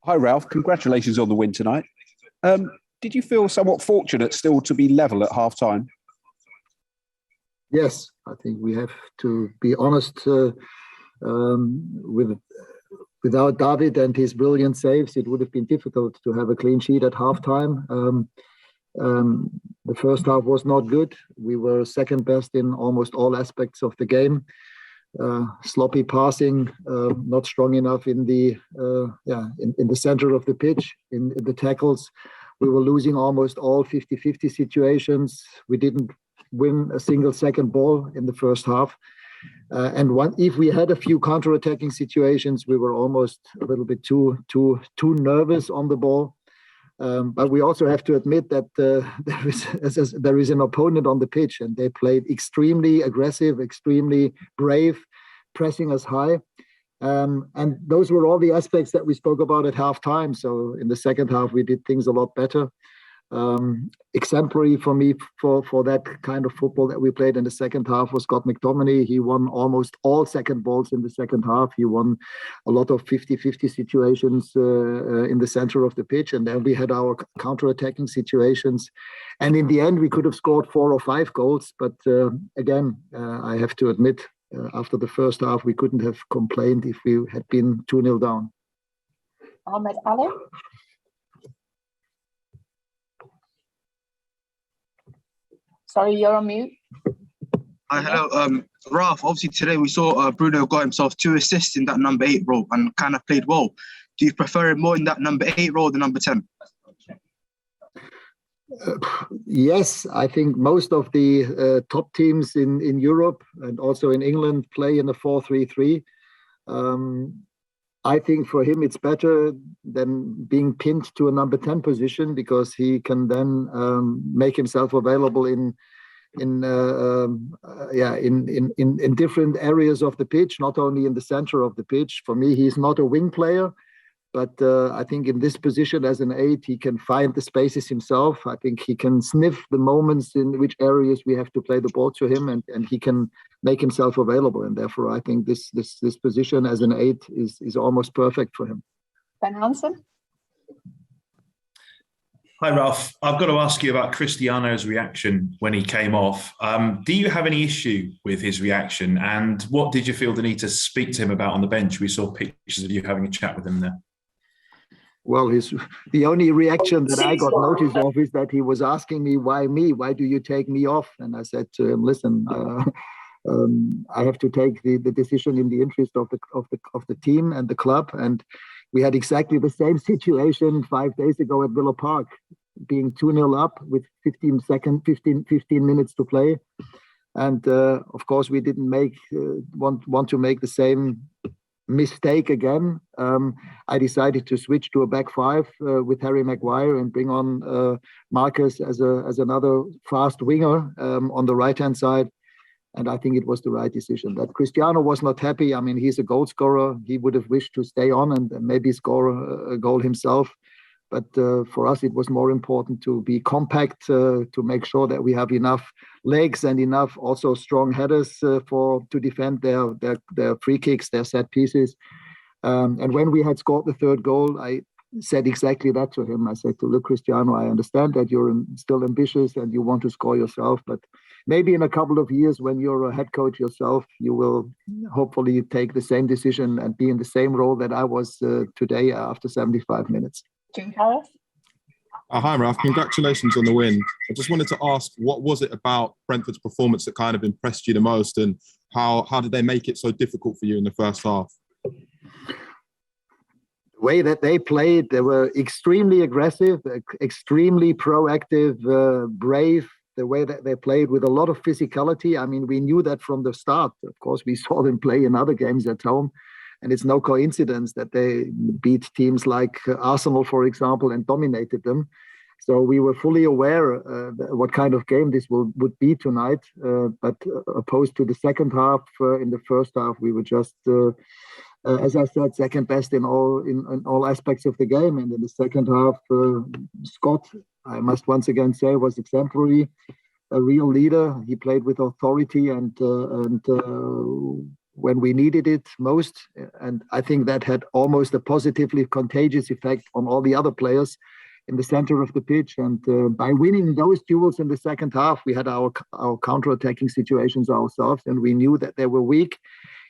Hi, Ralf. Congratulations on the win tonight. Did you feel somewhat fortunate still to be level at half time? Yes, I think we have to be honest. Without David and his brilliant saves, it would have been difficult to have a clean sheet at halftime. The first half was not good. We were second best in almost all aspects of the game. Sloppy passing, not strong enough in the center of the pitch, in the tackles. We were losing almost all 50-50 situations. We didn't win a single second ball in the first half. If we had a few counter-attacking situations, we were almost a little bit too nervous on the ball. But we also have to admit that there is an opponent on the pitch, and they played extremely aggressive, extremely brave, pressing us high. And those were all the aspects that we spoke about at halftime. So in the second half, we did things a lot better. Exemplary for me for that kind of football that we played in the second half was Scott McTominay. He won almost all second balls in the second half. He won a lot of 50-50 situations in the center of the pitch. And then we had our counter-attacking situations. And in the end, we could have scored 4 or 5 goals. But again, I have to admit, after the first half, we couldn't have complained if we had been 2-0 down. ManUtd. Sorry, you're on mute. Hi, hello. Ralf, obviously today we saw Bruno got himself 2 assists in that number 8 role and kind of played well. Do you prefer him more in that number 8 role than number 10? Yes, I think most of the top teams in Europe and also in England play in a 4-3-3. I think for him it's better than being pinned to a number 10 position, because he can then make himself available in different areas of the pitch, not only in the center of the pitch. For me, he's not a wing player, but I think in this position as an 8, he can find the spaces himself. I think he can sniff the moments in which areas we have to play the ball to him, and he can make himself available. And therefore, I think this position as an 8 is almost perfect for him. Ben Hansen? Hi, Ralf. I've got to ask you about Cristiano's reaction when he came off. Do you have any issue with his reaction? And what did you feel the need to speak to him about on the bench? We saw pictures of you having a chat with him there. Well, the only reaction that I got notice of is that he was asking me, why me? Why do you take me off? And I said to him, listen, I have to take the decision in the interest of the team and the club. And we had exactly the same situation 5 days ago at Villa Park, being 2-0 up with 15 minutes to play. And of course, we didn't want to make the same mistake again. I decided to switch to a back 5 with Harry Maguire and bring on Marcus as another fast winger on the right-hand side. And I think it was the right decision. That Cristiano was not happy. I mean, he's a goal scorer. He would have wished to stay on and maybe score a goal himself. But for us, it was more important to be compact, to make sure that we have enough legs and enough also strong headers to defend their free kicks, their set pieces. And when we had scored the 3rd goal, I said exactly that to him. I said to look, Cristiano, I understand that you're still ambitious and you want to score yourself, but maybe in a couple of years when you're a head coach yourself, you will hopefully take the same decision and be in the same role that I was today after 75 minutes. Hi, Ralf. Congratulations on the win. I just wanted to ask, what was it about Brentford's performance that kind of impressed you the most, and how did they make it so difficult for you in the first half? The way that they played, they were extremely aggressive, extremely proactive, brave. The way that they played with a lot of physicality. I mean, we knew that from the start. Of course, we saw them play in other games at home. And it's no coincidence that they beat teams like Arsenal, for example, and dominated them. So we were fully aware what kind of game this would be tonight. But opposed to the second half, in the first half, we were just, as I said, second best in all aspects of the game. And in the second half, Scott, I must once again say, was exemplary, a real leader. He played with authority and when we needed it most. And I think that had almost a positively contagious effect on all the other players in the center of the pitch. And by winning those duels in the second half, we had our counter-attacking situations ourselves, and we knew that they were weak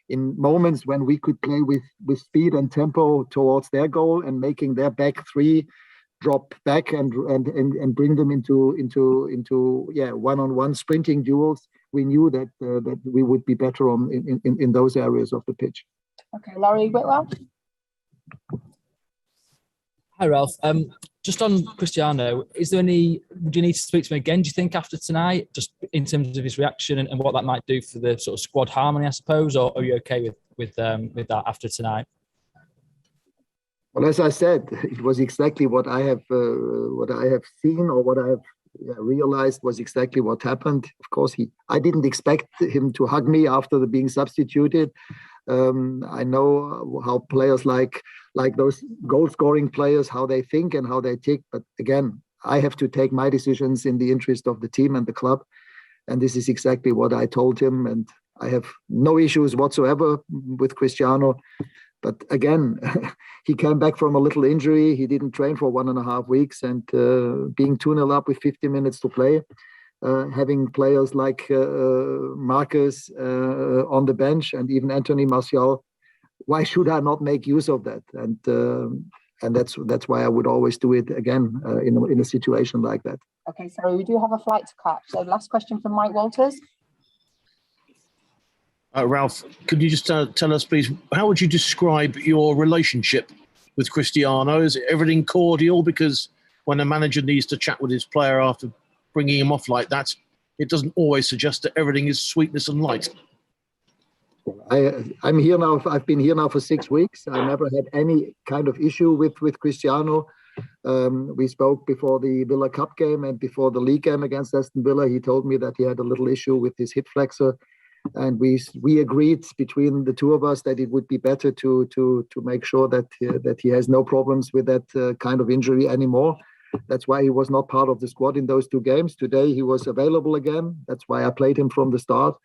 in moments when we could play with speed and tempo towards their goal and making their back three drop back and bring them into one-on-one sprinting duels. We knew that we would be better in those areas of the pitch. Okay, Laurie Whitwell. Hi, Ralf. Just on Cristiano, would you need to speak to him again, do you think, after tonight, just in terms of his reaction and what that might do for the sort of squad harmony, I suppose, or are you okay with that after tonight? Well, as I said, it was exactly what I have seen, or what I have realized was exactly what happened. Of course, I didn't expect him to hug me after being substituted. I know how players like those goal-scoring players, how they think and how they tick. But again, I have to take my decisions in the interest of the team and the club. And this is exactly what I told him. And I have no issues whatsoever with Cristiano. But again, he came back from a little injury. He didn't train for 1.5 weeks. And being 2-0 up with 50 minutes to play, having players like Marcus on the bench and even Anthony Martial, why should I not make use of that? And that's why I would always do it again in a situation like that. Okay, sorry, we do have a flight to catch. So last question from Mike Walters. Ralf, could you just tell us, please, how would you describe your relationship with Cristiano? Is it everything cordial? Because when a manager needs to chat with his player after bringing him off like that, it doesn't always suggest that everything is sweetness and light. I'm here now. I've been here now for 6 weeks. I never had any kind of issue with Cristiano. We spoke before the Villa Cup game and before the league game against Aston Villa. He told me that he had a little issue with his hip flexor. And we agreed between the two of us that it would be better to make sure that he has no problems with that kind of injury anymore. That's why he was not part of the squad in those 2 games. Today he was available again. That's why I played him from the start.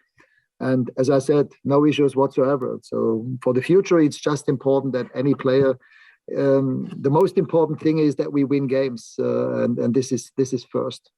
And as I said, no issues whatsoever. So for the future, it's just important that any player. The most important thing is that we win games, and this is first.